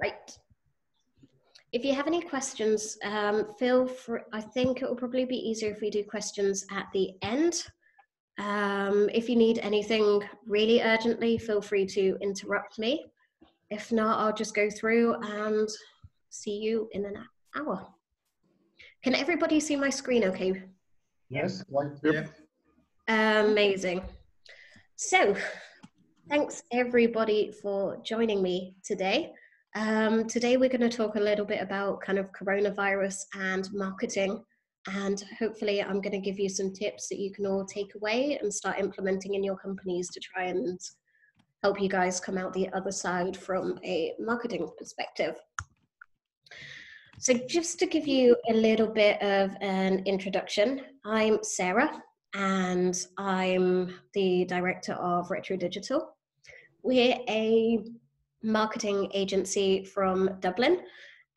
Right. If you have any questions, feel free. I think it will probably be easier if we do questions at the end. If you need anything really urgently, feel free to interrupt me. If not, I'll just go through and see you in an hour. Can everybody see my screen okay? Yes. Yep. Amazing. So, thanks everybody for joining me today. Today we're going to talk a little bit about kind of coronavirus and marketing, and hopefully I'm going to give you some tips that you can all take away and start implementing in your companies to try and help you guys come out the other side from a marketing perspective. So just to give you a little bit of an introduction, I'm Sarah and I'm the director of Retro Digital. We're a marketing agency from Dublin,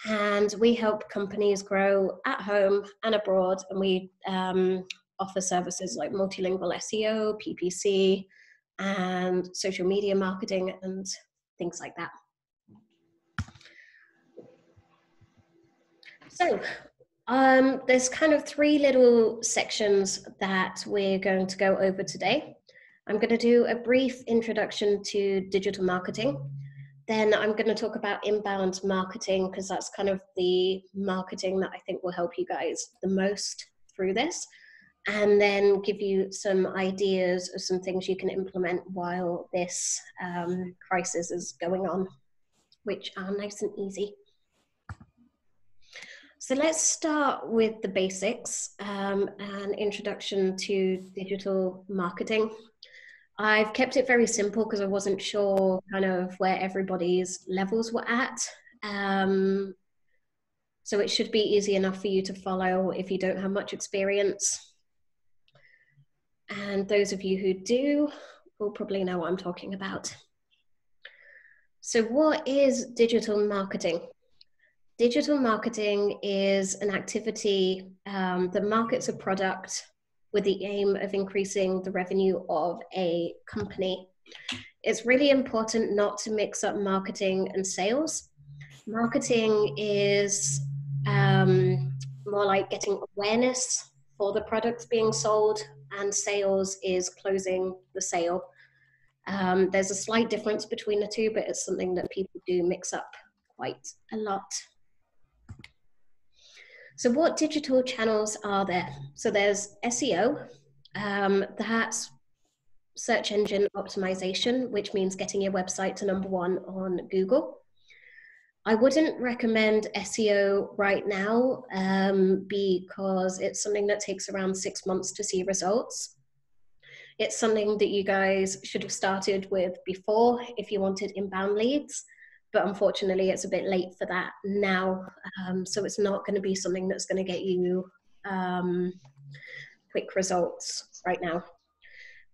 and we help companies grow at home and abroad, and we offer services like multilingual SEO, PPC, and social media marketing and things like that. So there's kind of three little sections that we're going to go over today. I'm going to do a brief introduction to digital marketing. Then I'm going to talk about inbound marketing, because that's kind of the marketing that I think will help you guys the most through this. And then give you some ideas of some things you can implement while this crisis is going on, which are nice and easy. So let's start with the basics, an introduction to digital marketing. I've kept it very simple because I wasn't sure kind of where everybody's levels were at. So it should be easy enough for you to follow if you don't have much experience. And those of you who do will probably know what I'm talking about. So what is digital marketing? Digital marketing is an activity that markets a product with the aim of increasing the revenue of a company. It's really important not to mix up marketing and sales. Marketing is more like getting awareness for the products being sold, and sales is closing the sale. There's a slight difference between the two, but it's something that people do mix up quite a lot. So what digital channels are there? So there's SEO, that's search engine optimization, which means getting your website to #1 on Google. I wouldn't recommend SEO right now because it's something that takes around 6 months to see results. It's something that you guys should have started with before if you wanted inbound leads. But unfortunately, it's a bit late for that now. So it's not going to be something that's going to get you quick results right now.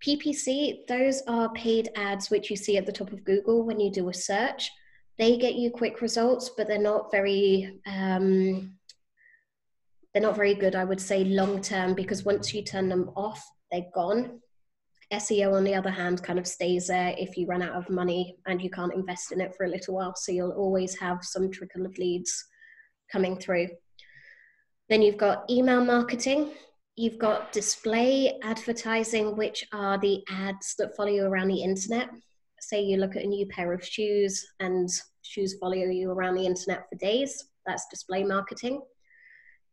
PPC, those are paid ads which you see at the top of Google when you do a search. They get you quick results, but they're not very good, I would say, long term, because once you turn them off, they're gone. SEO, on the other hand, kind of stays there if you run out of money and you can't invest in it for a little while. So you'll always have some trickle of leads coming through. Then you've got email marketing. You've got display advertising, which are the ads that follow you around the internet. Say you look at a new pair of shoes and shoes follow you around the internet for days. That's display marketing.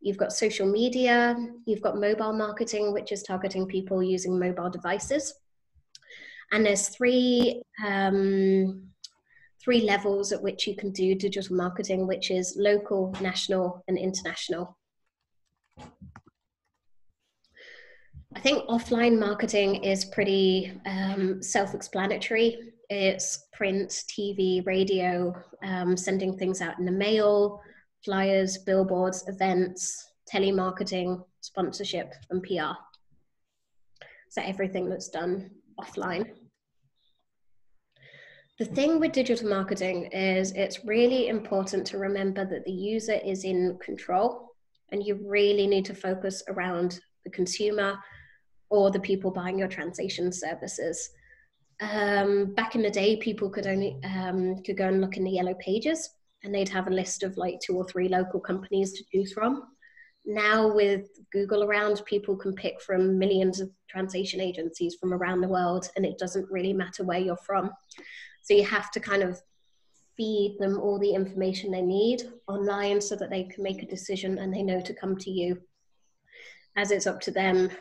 You've got social media, you've got mobile marketing, which is targeting people using mobile devices. And there's three levels at which you can do digital marketing, which is local, national, and international. I think offline marketing is pretty self-explanatory. It's print, TV, radio, sending things out in the mail, flyers, billboards, events, telemarketing, sponsorship, and PR. So everything that's done offline. The thing with digital marketing is it's really important to remember that the user is in control, and you really need to focus around the consumer or the people buying your translation services. Back in the day, people could only could go and look in the yellow pages. and they'd have a list of like 2 or 3 local companies to choose from. Now with Google around, people can pick from millions of translation agencies from around the world, and it doesn't really matter where you're from. So you have to kind of feed them all the information they need online so that they can make a decision and they know to come to you, as it's up to them,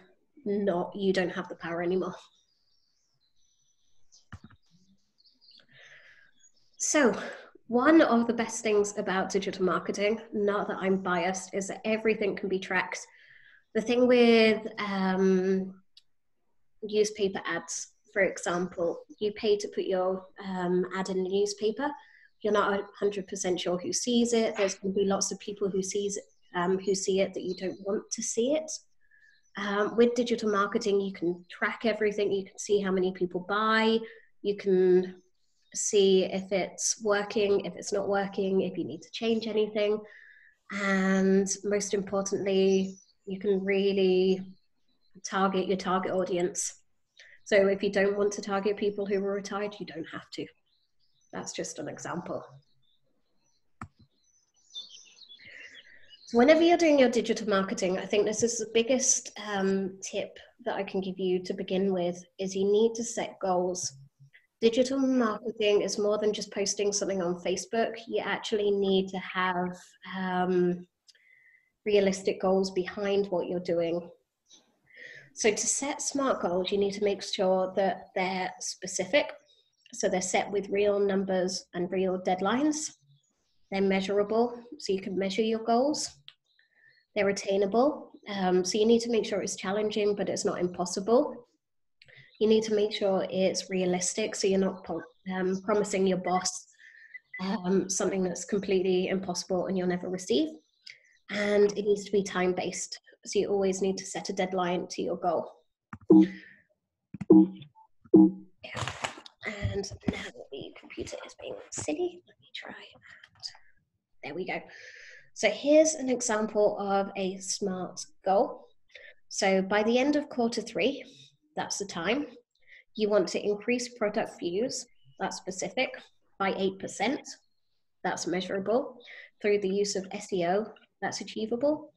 not you don't have the power anymore. So one of the best things about digital marketing, not that I'm biased, is that everything can be tracked. The thing with newspaper ads, for example, you pay to put your ad in the newspaper. You're not 100% sure who sees it. There's going to be lots of people who see it that you don't want to see it. With digital marketing, you can track everything. You can see how many people buy. You can see if it's working, if it's not working, if you need to change anything. And most importantly, you can really target your target audience. So if you don't want to target people who are retired, you don't have to. That's just an example. So whenever you're doing your digital marketing, I think this is the biggest tip that I can give you to begin with, is you need to set goals. Digital marketing is more than just posting something on Facebook. You actually need to have realistic goals behind what you're doing. So to set SMART goals, you need to make sure that they're specific. So they're set with real numbers and real deadlines. They're measurable, so you can measure your goals. They're attainable, so you need to make sure it's challenging, but it's not impossible. You need to make sure it's realistic, so you're not promising your boss something that's completely impossible and you'll never receive. And it needs to be time-based, so you always need to set a deadline to your goal. Yeah. And now the computer is being silly. Let me try that. There we go. So here's an example of a SMART goal. So by the end of Q3, that's the time, you want to increase product views, that's specific, by 8%, that's measurable, through the use of SEO, that's achievable,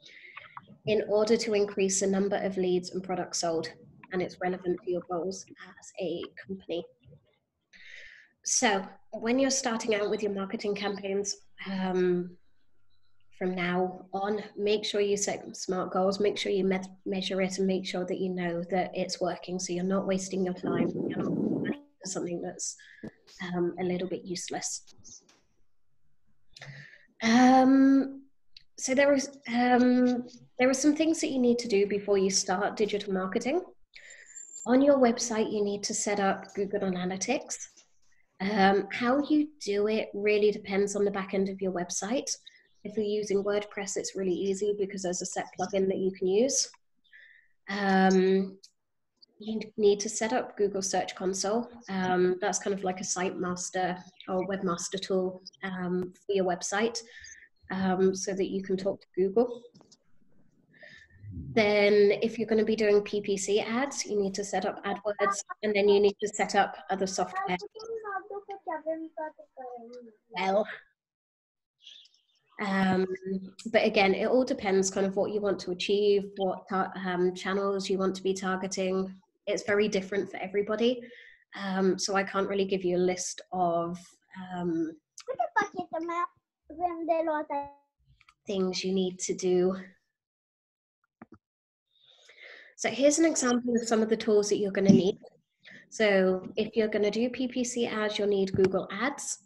in order to increase the number of leads and products sold, and it's relevant to your goals as a company. So when you're starting out with your marketing campaigns, from now on, make sure you set SMART goals, make sure you measure it, and make sure that you know that it's working, so you're not wasting your time, you're not planning for something that's a little bit useless. So there are some things that you need to do before you start digital marketing. On your website, you need to set up Google Analytics. How you do it really depends on the back end of your website. If you're using WordPress, it's really easy because there's a set plugin that you can use. You need to set up Google Search Console. That's kind of like a site master or webmaster tool for your website, so that you can talk to Google. Then if you're going to be doing PPC ads, you need to set up AdWords, and then you need to set up other software. Well, but again, it all depends kind of what you want to achieve, what channels you want to be targeting. It's very different for everybody. So I can't really give you a list of things you need to do. So here's an example of some of the tools that you're going to need. So if you're going to do PPC ads, you'll need Google Ads.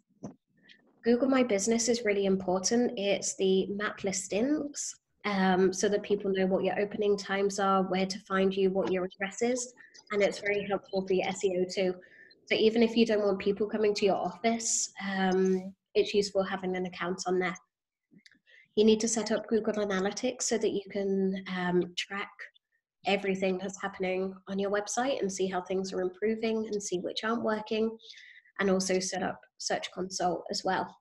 Google My Business is really important. It's the map listings, so that people know what your opening times are, where to find you, what your address is, and it's very helpful for your SEO too. So even if you don't want people coming to your office, it's useful having an account on there. You need to set up Google Analytics so that you can track everything that's happening on your website and see how things are improving and see which aren't working, and also set up Search Console as well.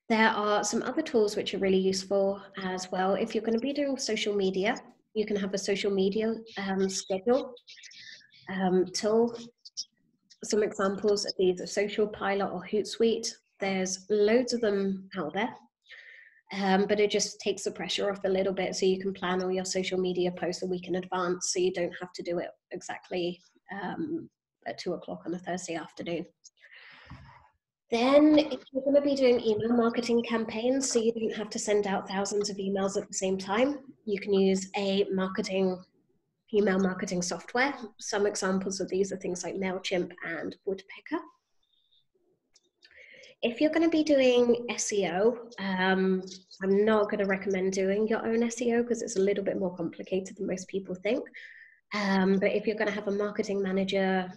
There are some other tools which are really useful as well. If you're going to be doing social media, you can have a social media schedule tool. Some examples of these are Social Pilot or Hootsuite. There's loads of them out there, but it just takes the pressure off a little bit, so you can plan all your social media posts a week in advance, so you don't have to do it exactly at 2 o'clock on a Thursday afternoon. Then if you're going to be doing email marketing campaigns, so you don't have to send out thousands of emails at the same time, you can use a email marketing software. Some examples of these are things like MailChimp and Woodpecker. If you're going to be doing SEO, I'm not going to recommend doing your own SEO because it's a little bit more complicated than most people think. But if you're going to have a marketing manager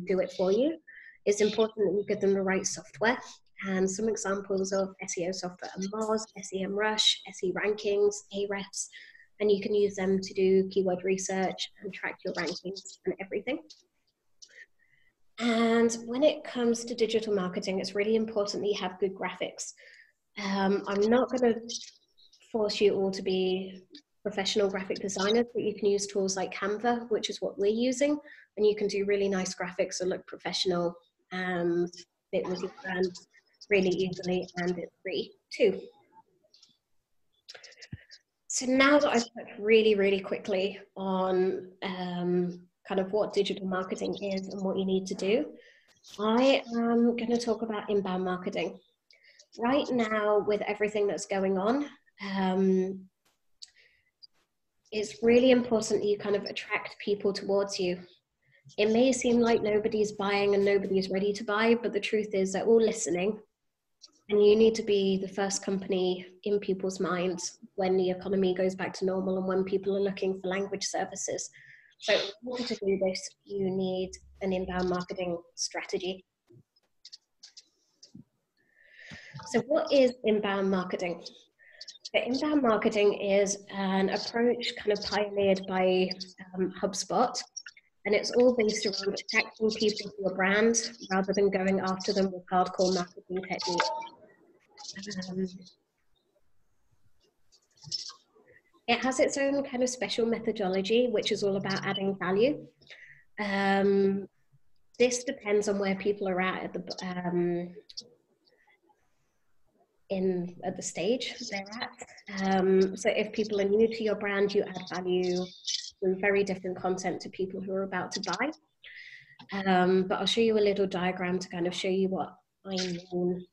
do it for you, it's important that you give them the right software. And some examples of SEO software are Moz, SEMrush, SE Rankings, Ahrefs, and you can use them to do keyword research and track your rankings and everything. And when it comes to digital marketing, it's really important that you have good graphics. I'm not going to force you all to be professional graphic designers, but you can use tools like Canva, which is what we're using, and you can do really nice graphics that look professional and fit with your brand really easily, and it's free too. So now that I've touched really, really quickly on kind of what digital marketing is and what you need to do, I am going to talk about inbound marketing. Right now, with everything that's going on, it's really important that you kind of attract people towards you. It may seem like nobody's buying and nobody's ready to buy, but the truth is they're all listening. And you need to be the first company in people's minds when the economy goes back to normal and when people are looking for language services. So in order to do this, you need an inbound marketing strategy. So what is inbound marketing? So inbound marketing is an approach kind of pioneered by Hubspot. And it's all based around attracting people to your brand rather than going after them with hardcore marketing techniques. It has its own kind of special methodology, which is all about adding value. This depends on where people are at the stage they're at. So if people are new to your brand, you add value through very different content to people who are about to buy. But I'll show you a little diagram to kind of show you what I mean.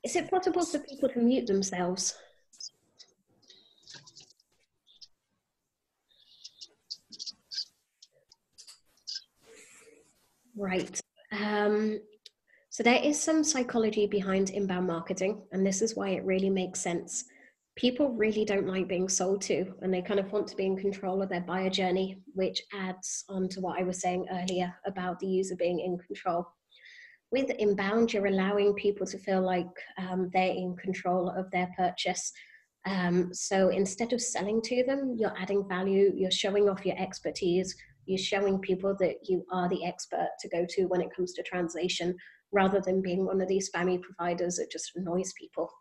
Is it possible for people to mute themselves? Right. So there is some psychology behind inbound marketing, and this is why it really makes sense. People really don't like being sold to, and they kind of want to be in control of their buyer journey, which adds on to what I was saying earlier about the user being in control. With inbound, you're allowing people to feel like they're in control of their purchase. So instead of selling to them, you're adding value, you're showing off your expertise, you're showing people that you are the expert to go to when it comes to translation, rather than being one of these spammy providers that just annoys people.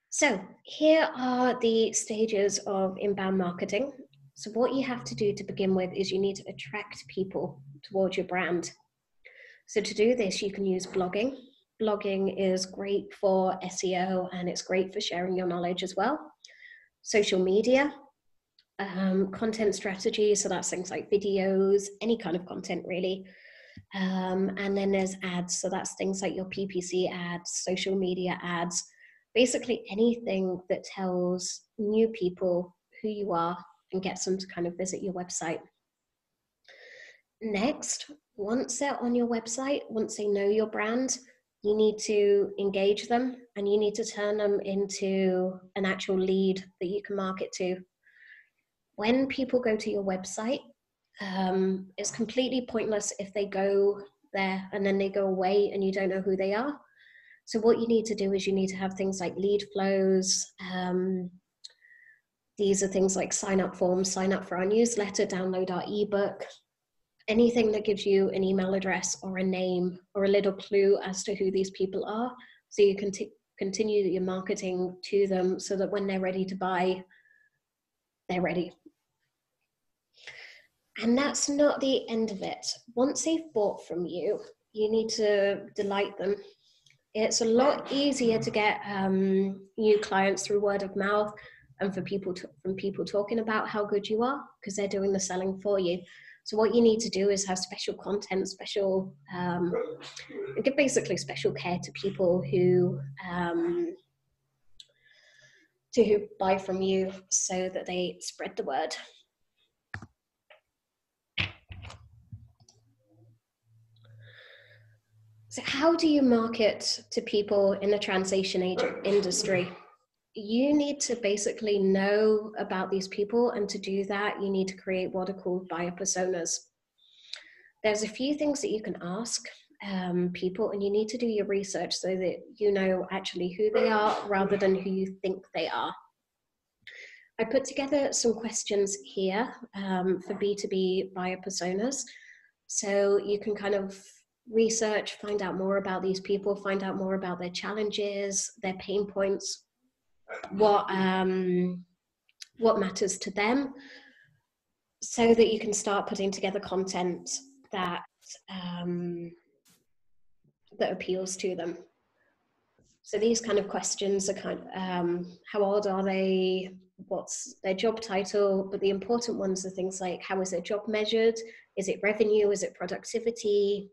So here are the stages of inbound marketing. So what you have to do to begin with is you need to attract people towards your brand. So to do this, you can use blogging. Blogging is great for SEO and it's great for sharing your knowledge as well. Social media, content strategy, so that's things like videos, any kind of content really. And then there's ads, so that's things like your PPC ads, social media ads, basically anything that tells new people who you are and gets them to kind of visit your website. Next, once they're on your website, once they know your brand, you need to engage them and you need to turn them into an actual lead that you can market to. When people go to your website, it's completely pointless if they go there and then they go away and you don't know who they are. So what you need to do is you need to have things like lead flows. These are things like sign up forms, sign up for our newsletter, download our ebook, anything that gives you an email address or a name or a little clue as to who these people are. So you can continue your marketing to them so that when they're ready to buy, they're ready. And that's not the end of it. Once they've bought from you, you need to delight them. It's a lot easier to get new clients through word of mouth and from people talking about how good you are, because they're doing the selling for you. So what you need to do is have special content, give basically special care to people who buy from you, so that they spread the word. So how do you market to people in the translation industry? You need to basically know about these people, and to do that, you need to create what are called buyer personas. There's a few things that you can ask people, and you need to do your research so that you know actually who they are rather than who you think they are. I put together some questions here for B2B buyer personas, so you can kind of research, find out more about these people, find out more about their challenges, their pain points, what matters to them, so that you can start putting together content that that appeals to them. So these kind of questions are kind of how old are they, what's their job title, but the important ones are things like, how is their job measured, is it revenue, is it productivity,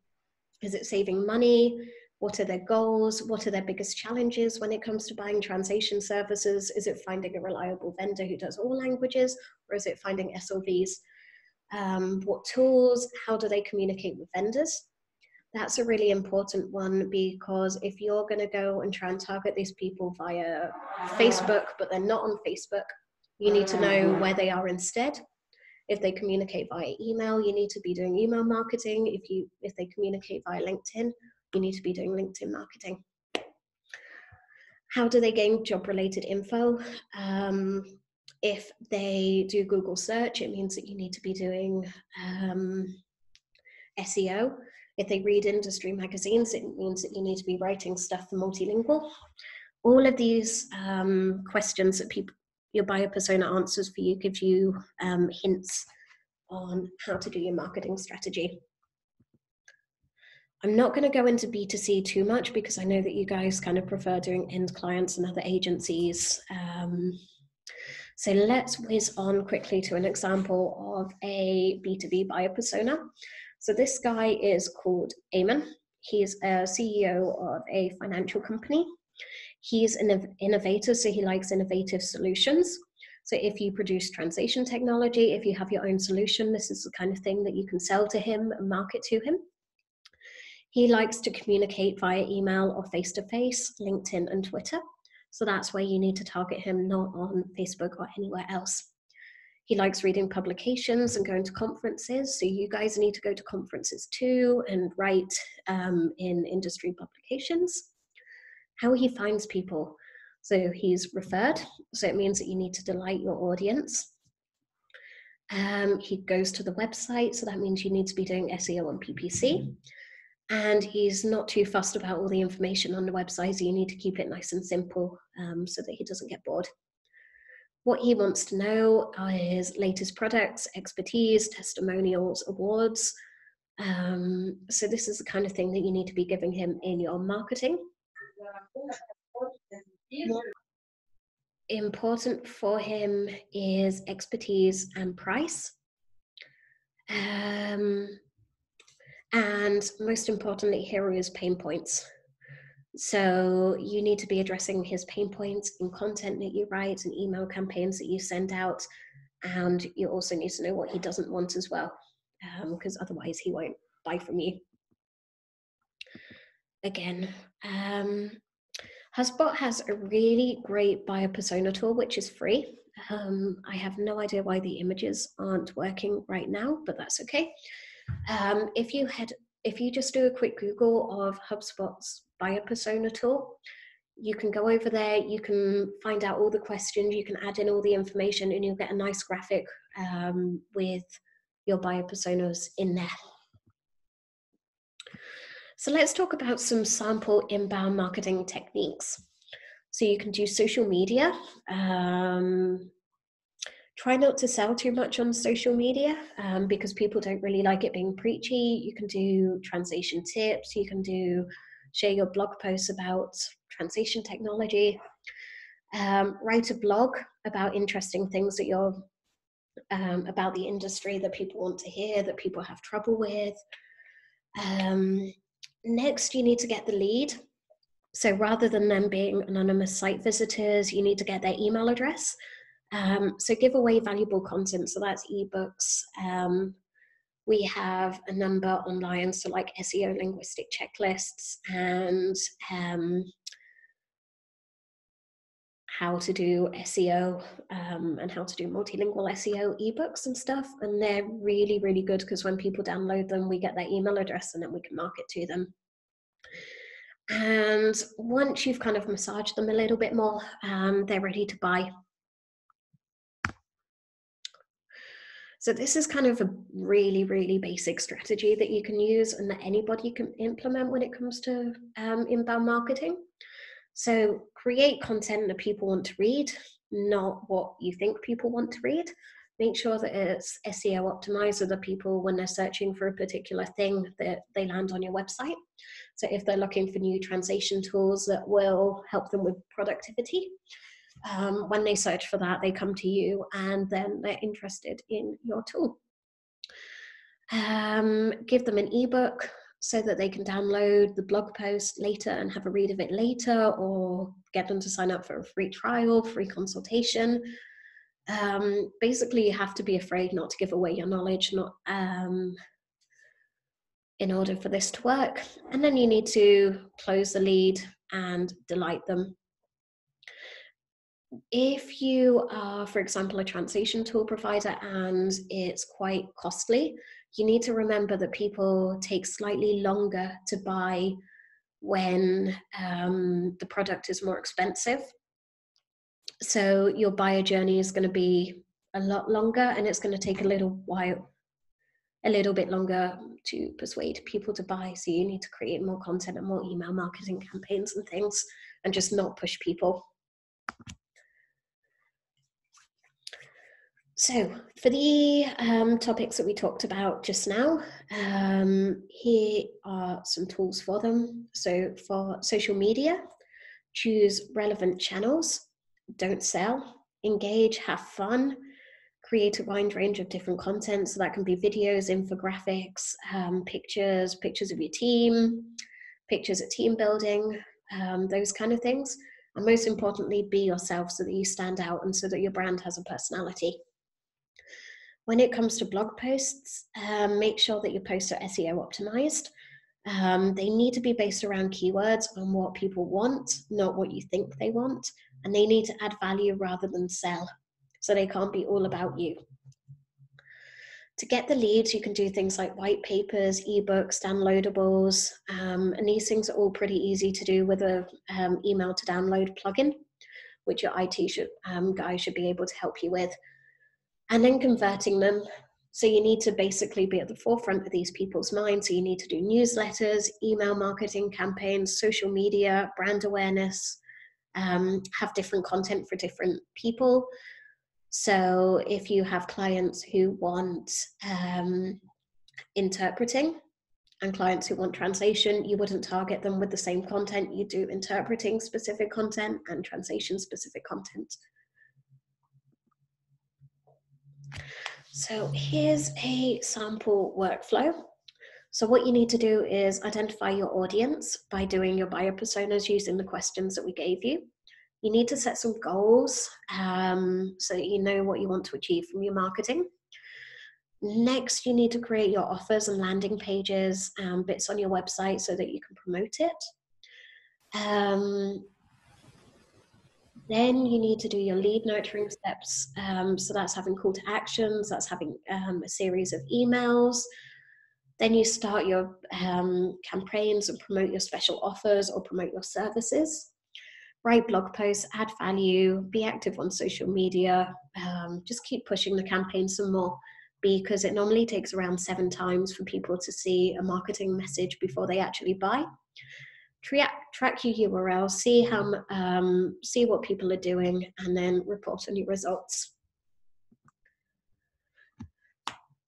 is it saving money, what are their goals, what are their biggest challenges when it comes to buying translation services, is it finding a reliable vendor who does all languages, or is it finding SLVs, what tools, how do they communicate with vendors. That's a really important one, because if you're going to go and try and target these people via Facebook, but they're not on Facebook, you need to know where they are instead. If they communicate via email, you need to be doing email marketing. If they communicate via LinkedIn, you need to be doing LinkedIn marketing. How do they gain job-related info? If they do Google search, it means that you need to be doing SEO. If they read industry magazines, it means that you need to be writing stuff for multilingual. All of these questions that your buyer persona answers for you gives you hints on how to do your marketing strategy. I'm not going to go into B2C too much, because I know that you guys kind of prefer doing end clients and other agencies. So let's whiz on quickly to an example of a B2B buyer persona. So this guy is called Eamon. He's a CEO of a financial company. He's an innovator, so he likes innovative solutions. So if you produce translation technology, if you have your own solution, this is the kind of thing that you can sell to him and market to him. He likes to communicate via email or face-to-face, LinkedIn and Twitter. So that's where you need to target him, not on Facebook or anywhere else. He likes reading publications and going to conferences. So you guys need to go to conferences too and write in industry publications. How he finds people. So he's referred. So it means that you need to delight your audience. He goes to the website. So that means you need to be doing SEO and PPC. And he's not too fussed about all the information on the website. So you need to keep it nice and simple so that he doesn't get bored. What he wants to know are his latest products, expertise, testimonials, awards. So this is the kind of thing that you need to be giving him in your marketing. Important for him is expertise and price. And most importantly, here are his pain points. So you need to be addressing his pain points in content that you write and email campaigns that you send out. And you also need to know what he doesn't want as well, because otherwise he won't buy from you. Again, Hubspot has a really great buyer persona tool, which is free. I have no idea why the images aren't working right now, but that's okay. If you just do a quick Google of Hubspot's buyer persona tool, you can go over there, you can find out all the questions, you can add in all the information, and you'll get a nice graphic with your buyer personas in there. So let's talk about some sample inbound marketing techniques. So you can do social media. Try not to sell too much on social media because people don't really like it being preachy. You can do translation tips. You can share your blog posts about translation technology. Write a blog about interesting things that you're about the industry that people want to hear, that people have trouble with. Next, you need to get the lead. So rather than them being anonymous site visitors, you need to get their email address. So give away valuable content. So that's ebooks. We have a number online, so like SEO linguistic checklists and how to do SEO and how to do multilingual SEO ebooks and stuff. And they're really, really good because when people download them, we get their email address and then we can market to them. And once you've kind of massaged them a little bit more, they're ready to buy. So this is kind of a really, really basic strategy that you can use and that anybody can implement when it comes to inbound marketing. So create content that people want to read, not what you think people want to read. Make sure that it's SEO optimized so that people, when they're searching for a particular thing, that they land on your website. So if they're looking for new translation tools that will help them with productivity, when they search for that, they come to you and then they're interested in your tool. Give them an ebook so that they can download the blog post later and have a read of it later, or get them to sign up for a free trial, free consultation. Basically, you have to be afraid not to give away your knowledge, in order for this to work. And then you need to close the lead and delight them. If you are, for example, a translation tool provider and it's quite costly, you need to remember that people take slightly longer to buy when the product is more expensive. So your buyer journey is going to be a lot longer, and it's going to take a little bit longer to persuade people to buy. So you need to create more content and more email marketing campaigns and things, and just not push people. So for the topics that we talked about just now, here are some tools for them. So for social media, choose relevant channels, don't sell, engage, have fun, create a wide range of different content. So that can be videos, infographics, pictures of your team, pictures of team building, those kind of things. And most importantly, be yourself so that you stand out and so that your brand has a personality. When it comes to blog posts, make sure that your posts are SEO optimized. They need to be based around keywords on what people want, not what you think they want. And they need to add value rather than sell. So they can't be all about you. To get the leads, you can do things like white papers, ebooks, downloadables, and these things are all pretty easy to do with a email to download plugin, which your IT guy should be able to help you with. And then converting them. So you need to basically be at the forefront of these people's minds. So you need to do newsletters, email marketing campaigns, social media, brand awareness, have different content for different people. So if you have clients who want interpreting and clients who want translation, you wouldn't target them with the same content. You do interpreting specific content and translation specific content. So here's a sample workflow. So what you need to do is identify your audience by doing your buyer personas using the questions that we gave you. You need to set some goals so that you know what you want to achieve from your marketing. Next, you need to create your offers and landing pages, bits on your website so that you can promote it. Then you need to do your lead nurturing steps. So that's having call to actions, that's having a series of emails. Then you start your campaigns and promote your special offers or promote your services. Write blog posts, add value, be active on social media. Just keep pushing the campaign some more, because it normally takes around 7 times for people to see a marketing message before they actually buy. Track your URL, see what people are doing, and then report on your results.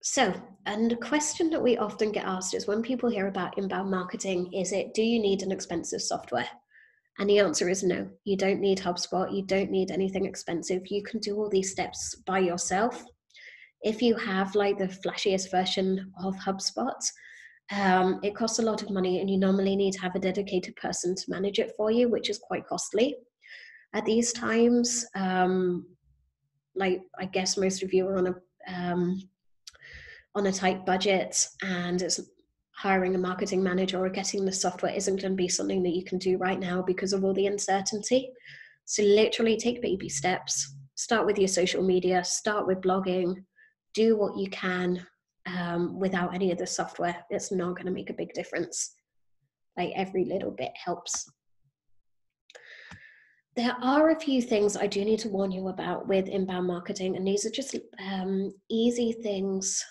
So, and a question that we often get asked is when people hear about inbound marketing, do you need an expensive software? And the answer is no, you don't need HubSpot. You don't need anything expensive. You can do all these steps by yourself. If you have like the flashiest version of HubSpot, it costs a lot of money and you normally need to have a dedicated person to manage it for you, which is quite costly. At these times, like I guess most of you are on a tight budget, and it's hiring a marketing manager or getting the software isn't going to be something that you can do right now because of all the uncertainty. So literally take baby steps, start with your social media, start with blogging, do what you can without any of the software. It's not going to make a big difference. Like every little bit helps. There are a few things I do need to warn you about with inbound marketing, and these are just easy things.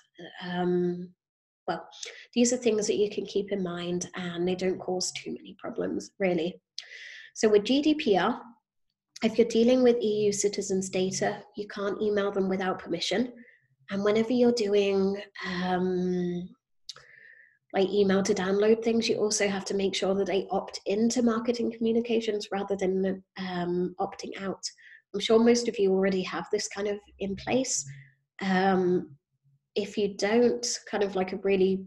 Well, these are things that you can keep in mind and they don't cause too many problems, really. So with GDPR, if you're dealing with EU citizens' data, you can't email them without permission. And whenever you're doing like email to download things, you also have to make sure that they opt into marketing communications rather than opting out. I'm sure most of you already have this kind of in place. If you don't, kind of like a really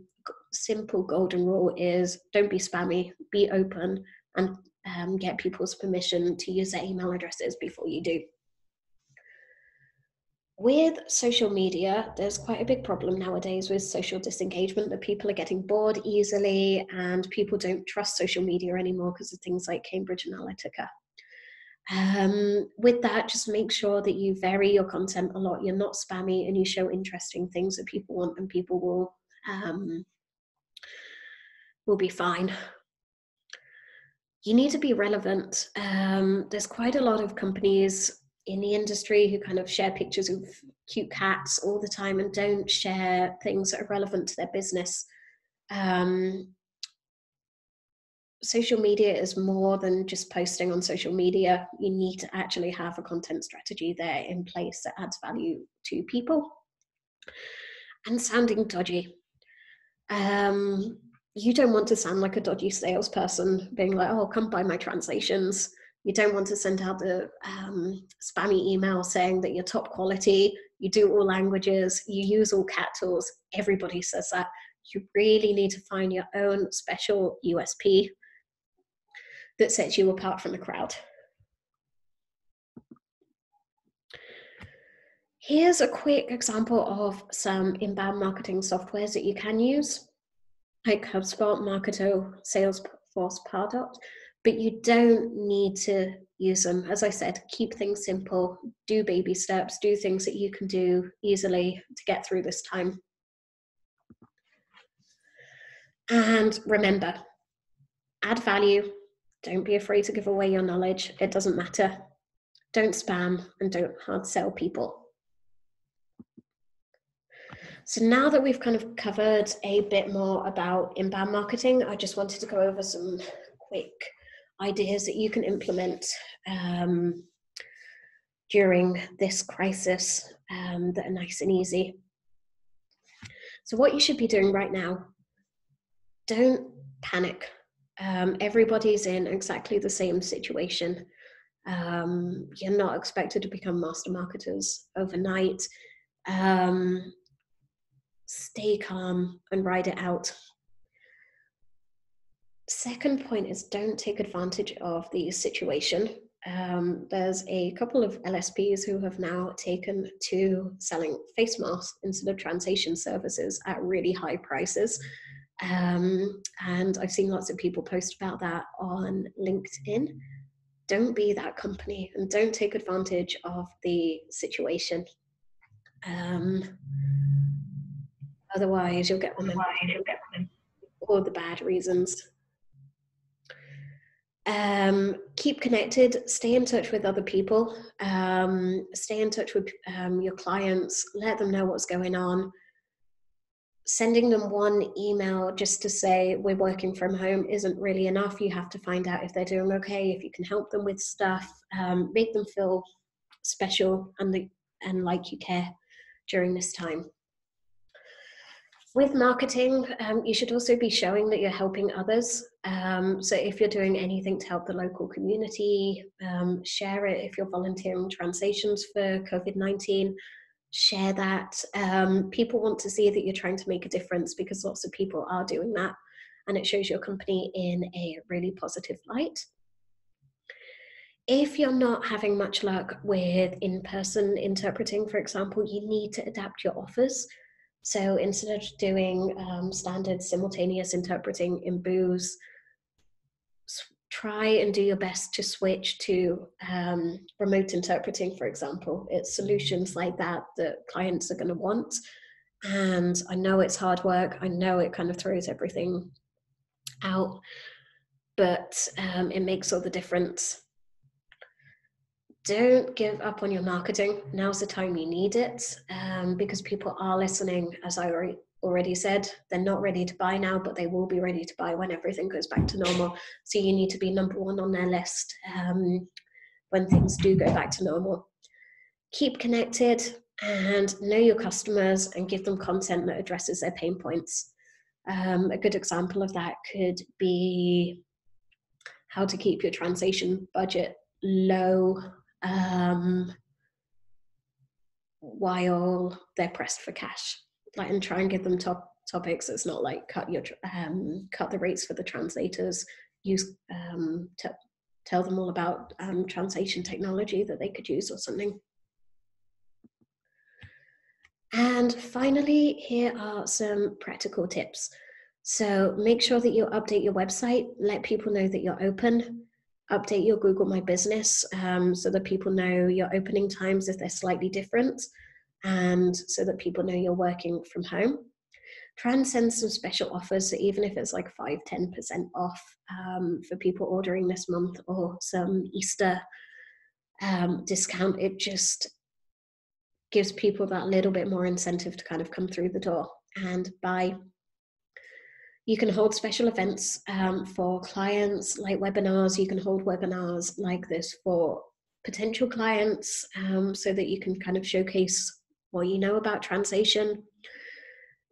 simple golden rule is don't be spammy, be open, and get people's permission to use their email addresses before you do. With social media, there's quite a big problem nowadays with social disengagement, that people are getting bored easily and people don't trust social media anymore because of things like Cambridge Analytica. With that, just make sure that you vary your content a lot. You're not spammy and you show interesting things that people want, and people will be fine. You need to be relevant. There's quite a lot of companies in the industry who kind of share pictures of cute cats all the time and don't share things that are relevant to their business. Social media is more than just posting on social media. You need to actually have a content strategy there in place that adds value to people. And sounding dodgy. You don't want to sound like a dodgy salesperson being like, oh, come buy my translations. You don't want to send out the spammy email saying that you're top quality, you do all languages, you use all cat tools. Everybody says that. You really need to find your own special USP that sets you apart from the crowd. Here's a quick example of some inbound marketing softwares that you can use, like HubSpot, Marketo, Salesforce, Pardot, but you don't need to use them. As I said, keep things simple, do baby steps, do things that you can do easily to get through this time. And remember, add value. Don't be afraid to give away your knowledge. It doesn't matter. Don't spam and don't hard sell people. So now that we've kind of covered a bit more about inbound marketing, I just wanted to go over some quick ideas that you can implement during this crisis that are nice and easy. So what you should be doing right now, don't panic. Everybody's in exactly the same situation. You're not expected to become master marketers overnight. Stay calm and ride it out. Second point is don't take advantage of the situation. There's a couple of LSPs who have now taken to selling face masks instead of translation services at really high prices. And I've seen lots of people post about that on LinkedIn. Don't be that company and don't take advantage of the situation. Otherwise, you'll get all the bad reasons. Keep connected, stay in touch with other people, stay in touch with your clients, let them know what's going on. Sending them one email just to say we're working from home isn't really enough. You have to find out if they're doing okay, if you can help them with stuff, make them feel special and like you care during this time. With marketing, you should also be showing that you're helping others. So if you're doing anything to help the local community, share it. If you're volunteering translations for COVID-19, share that. People want to see that you're trying to make a difference, because lots of people are doing that, and it shows your company in a really positive light. If you're not having much luck with in-person interpreting, for example, you need to adapt your offers. So instead of doing standard simultaneous interpreting in booths, try and do your best to switch to remote interpreting, for example. It's solutions like that that clients are going to want. And I know it's hard work. I know it kind of throws everything out, but it makes all the difference. Don't give up on your marketing. Now's the time you need it, because people are listening. As I already said, they're not ready to buy now, but they will be ready to buy when everything goes back to normal. So you need to be number one on their list when things do go back to normal. Keep connected and know your customers and give them content that addresses their pain points. A good example of that could be how to keep your translation budget low while they're pressed for cash, and try and give them topics. It's not like cut the rates for the translators. Tell them all about translation technology that they could use or something. And finally, here are some practical tips. So make sure that you update your website, let people know that you're open. Update your Google My Business so that people know your opening times if they're slightly different, and so that people know you're working from home. Try and send some special offers, so even if it's like 5-10% off for people ordering this month, or some Easter discount. It just gives people that little bit more incentive to kind of come through the door and buy. You can hold special events for clients, like webinars. You can hold webinars like this for potential clients, so that you can kind of showcase what you know about translation.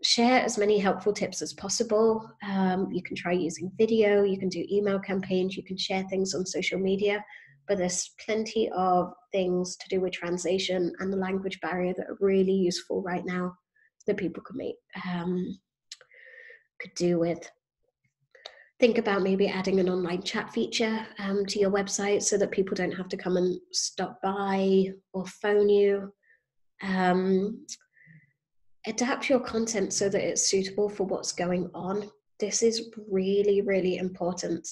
Share as many helpful tips as possible. You can try using video, you can do email campaigns, you can share things on social media, but there's plenty of things to do with translation and the language barrier that are really useful right now that people could do with. Think about maybe adding an online chat feature to your website so that people don't have to come and stop by or phone you. Adapt your content so that it's suitable for what's going on. This is really, really important.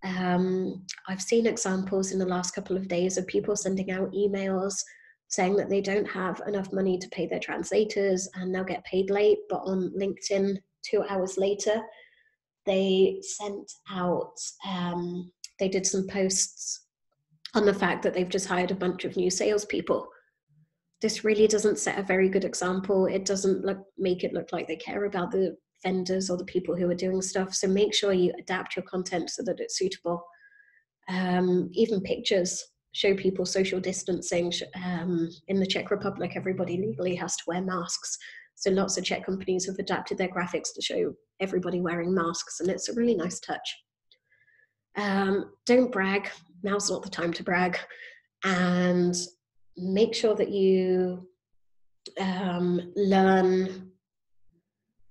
I've seen examples in the last couple of days of people sending out emails saying that they don't have enough money to pay their translators and they'll get paid late, but on LinkedIn 2 hours later, they sent out, they did some posts on the fact that they've just hired a bunch of new salespeople. This really doesn't set a very good example. It doesn't make it look like they care about the vendors or the people who are doing stuff. So make sure you adapt your content so that it's suitable. Even pictures, show people social distancing. In the Czech Republic, everybody legally has to wear masks. So lots of Czech companies have adapted their graphics to show everybody wearing masks, and it's a really nice touch. Don't brag. Now's not the time to brag. And make sure that you learn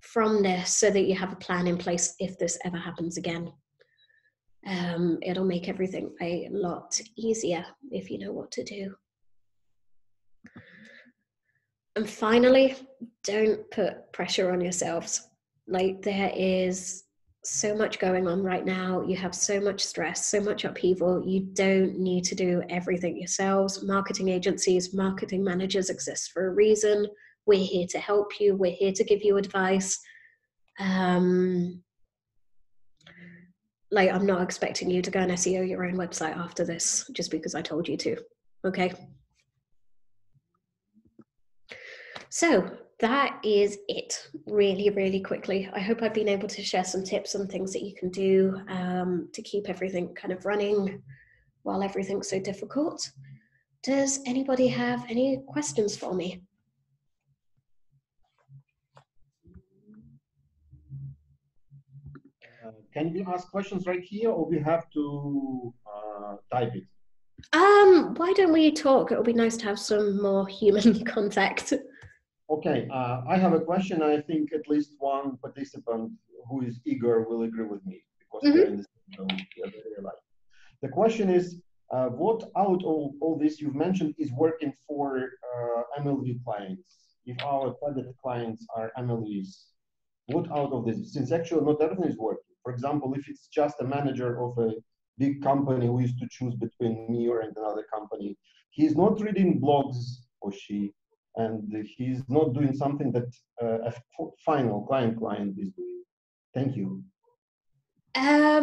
from this so that you have a plan in place if this ever happens again. It'll make everything a lot easier if you know what to do. And finally, don't put pressure on yourselves. Like, there is so much going on right now. You have so much stress, so much upheaval. You don't need to do everything yourselves. Marketing agencies, marketing managers exist for a reason. We're here to help you. We're here to give you advice. I'm not expecting you to go and SEO your own website after this just because I told you to, okay? So that is it, really, really quickly. I hope I've been able to share some tips on things that you can do to keep everything kind of running while everything's so difficult. Does anybody have any questions for me? can we ask questions right here, or we have to type it? Why don't we talk? It would be nice to have some more human contact. Okay, I have a question. I think at least one participant who is eager will agree with me, because we are in the same zone. We are very alike. The question is, what out of all this you've mentioned is working for MLV clients? If our target clients are MLVs, what out of this? Since actually not everything is working. For example, if it's just a manager of a big company who used to choose between me or another company, he's not reading blogs, or she, and he's not doing something that a final client is doing. Thank you. Are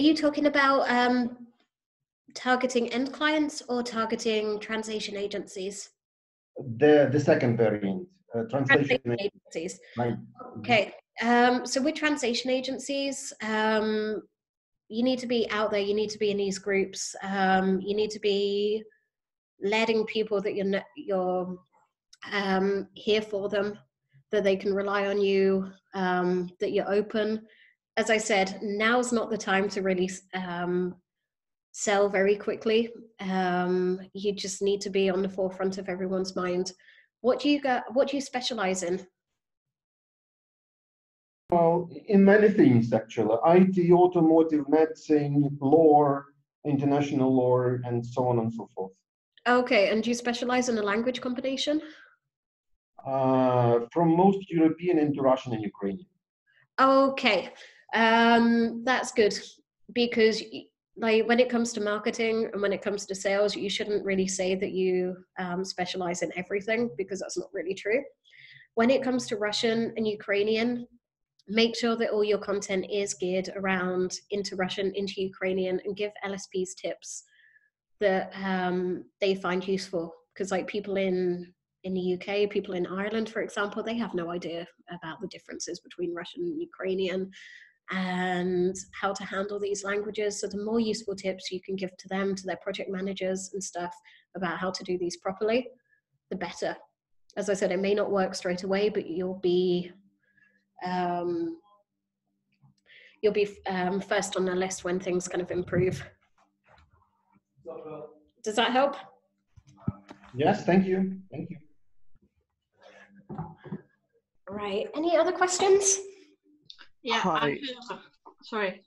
you talking about targeting end clients or targeting translation agencies? The second variant, translation agencies. Right. Okay. So with translation agencies, you need to be out there. You need to be in these groups. You need to be letting people that you're here for them, that they can rely on you, that you're open. As I said, now's not the time to really sell very quickly. You just need to be on the forefront of everyone's mind. What do you specialize in? Well, in many things, actually. IT, automotive, medicine, law, international law, and so on and so forth. Okay, and do you specialize in a language combination? From most European into Russian and Ukrainian. Okay, that's good, because like when it comes to marketing and when it comes to sales, you shouldn't really say that you specialize in everything, because that's not really true. When it comes to Russian and Ukrainian, make sure that all your content is geared around into Russian, into Ukrainian, and give LSPs tips that they find useful. Because like people in the UK, people in Ireland, for example, they have no idea about the differences between Russian and Ukrainian and how to handle these languages. So the more useful tips you can give to them, to their project managers and stuff about how to do these properly, the better. As I said, it may not work straight away, but you'll be first on the list when things kind of improve. Does that help? Yes, thank you. Thank you. Right. Any other questions? Yeah. Hi. Sorry.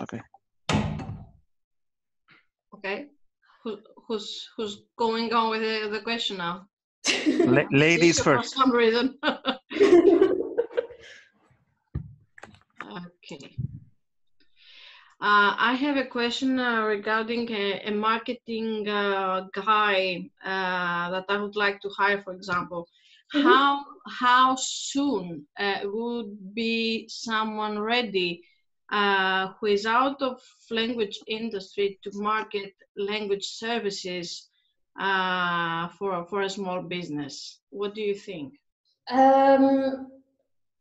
Okay. Okay. Who's going on with the question now? Ladies first. For some reason. Okay. I have a question regarding a marketing guy that I would like to hire, for example. Mm-hmm. How soon would be someone ready who is out of language industry to market language services for a small business? What do you think?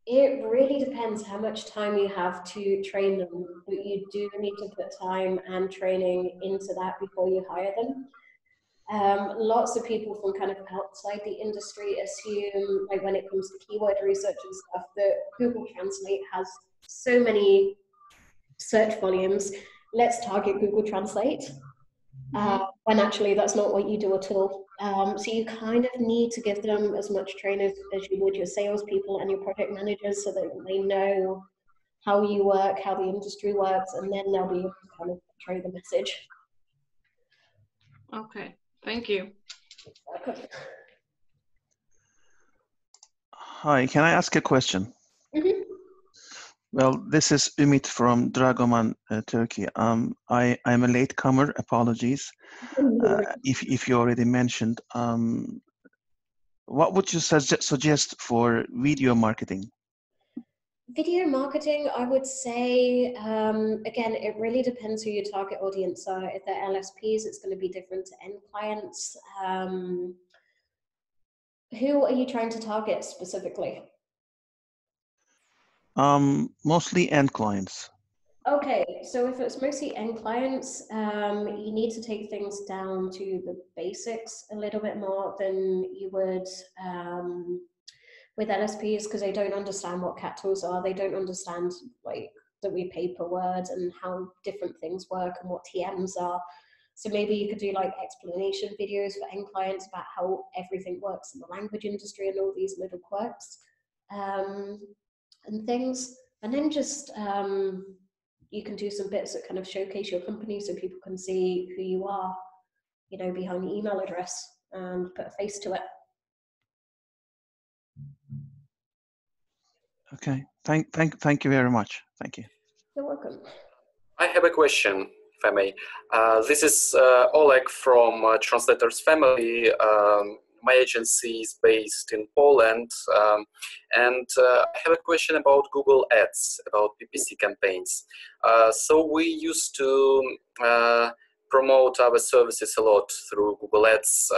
It really depends how much time you have to train them, but you do need to put time and training into that before you hire them. Lots of people from kind of outside the industry assume, like when it comes to keyword research and stuff, that Google Translate has so many search volumes. Let's target Google Translate. When actually that's not what you do at all. So you kind of need to give them as much training as you would your salespeople and your project managers, so that they know how you work, how the industry works, and then they'll be able to kind of portray the message. Okay, thank you. Hi, can I ask a question? Mm-hmm. Well, this is Ümit from Dragoman, Turkey. I'm a latecomer, apologies. If you already mentioned, what would you suggest for video marketing? Video marketing, I would say, again, it really depends who your target audience are. If they're LSPs, it's going to be different to end clients. Who are you trying to target specifically? Mostly end clients. Okay, so if it's mostly end clients, you need to take things down to the basics a little bit more than you would with LSPs because they don't understand what cat tools are. They don't understand like that we pay per word and how different things work and what TMs are. So maybe you could do like explanation videos for end clients about how everything works in the language industry and all these little quirks and things. And then just you can do some bits that kind of showcase your company so people can see who you are, you know, behind the email address and put a face to it. Okay, thank you very much. Thank you. You're welcome. I have a question, if I may. This is Oleg from Translators Family. My agency is based in Poland, and I have a question about Google Ads, about PPC campaigns. So we used to promote our services a lot through Google Ads,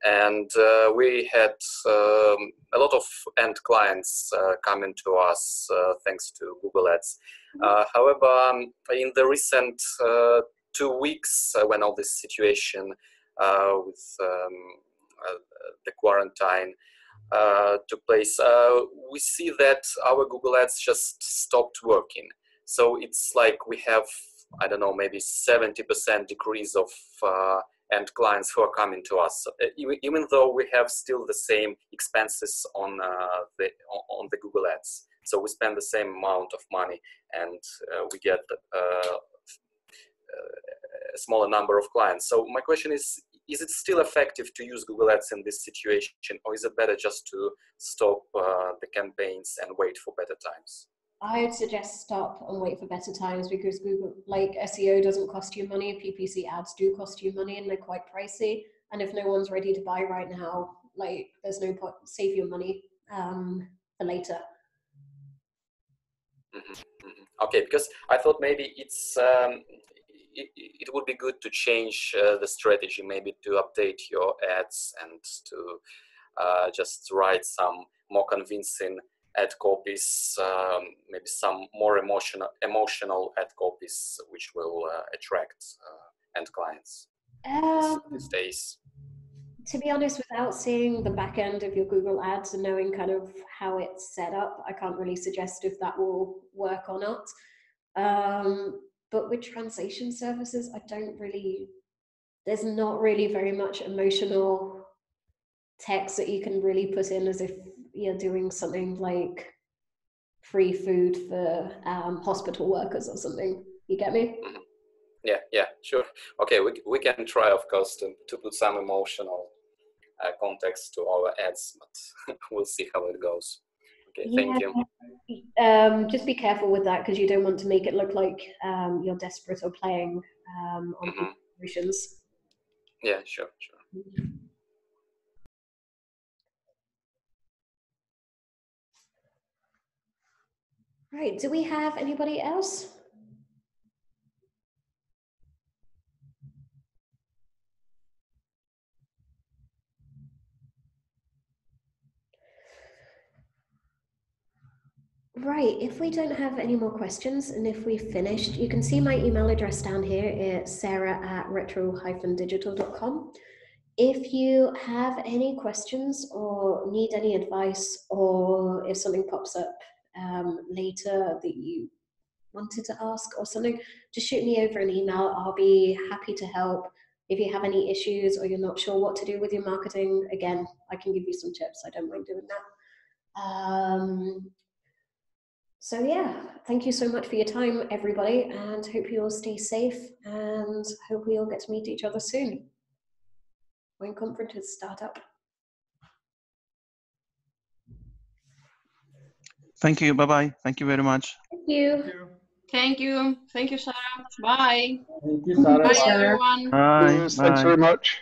and we had a lot of end clients coming to us thanks to Google Ads. However, in the recent 2 weeks when all this situation with the quarantine took place, we see that our Google Ads just stopped working. So it's like we have, I don't know, maybe 70% decrease of end clients who are coming to us, even though we have still the same expenses on the Google Ads. So we spend the same amount of money and we get a smaller number of clients. So my question is it still effective to use Google Ads in this situation, or is it better just to stop the campaigns and wait for better times? I would suggest stop and wait for better times because Google, like SEO doesn't cost you money, PPC ads do cost you money and they're quite pricey. And if no one's ready to buy right now, like there's no point, save your money for later. Okay, because I thought maybe it's it would be good to change the strategy, maybe to update your ads and to just write some more convincing ad copies, maybe some more emotional ad copies, which will attract end clients these days. To be honest, without seeing the back end of your Google Ads and knowing kind of how it's set up, I can't really suggest if that will work or not. But with translation services, there's not really very much emotional text that you can really put in as if you're doing something like free food for hospital workers or something. You get me? Yeah, sure. Okay, we can try, of course, to put some emotional context to our ads, but we'll see how it goes. Okay, thank you. Just be careful with that because you don't want to make it look like you're desperate or playing on emotions. Yeah, sure. Right, do we have anybody else? Right, if we don't have any more questions and if we've finished, you can see my email address down here. It's sarah@retro-digital.com. If you have any questions or need any advice, or if something pops up later that you wanted to ask or something, just shoot me over an email. I'll be happy to help. If you have any issues or you're not sure what to do with your marketing, again, I can give you some tips. I don't mind doing that. So yeah, thank you so much for your time, everybody, and hope you all stay safe and hope we all get to meet each other soon when conferences start up. Thank you. Bye-bye. Thank you very much. Thank you. Thank you. Thank you, Sarah. Bye. Thank you, Sarah. Bye, everyone. Bye. Yes, thanks very much.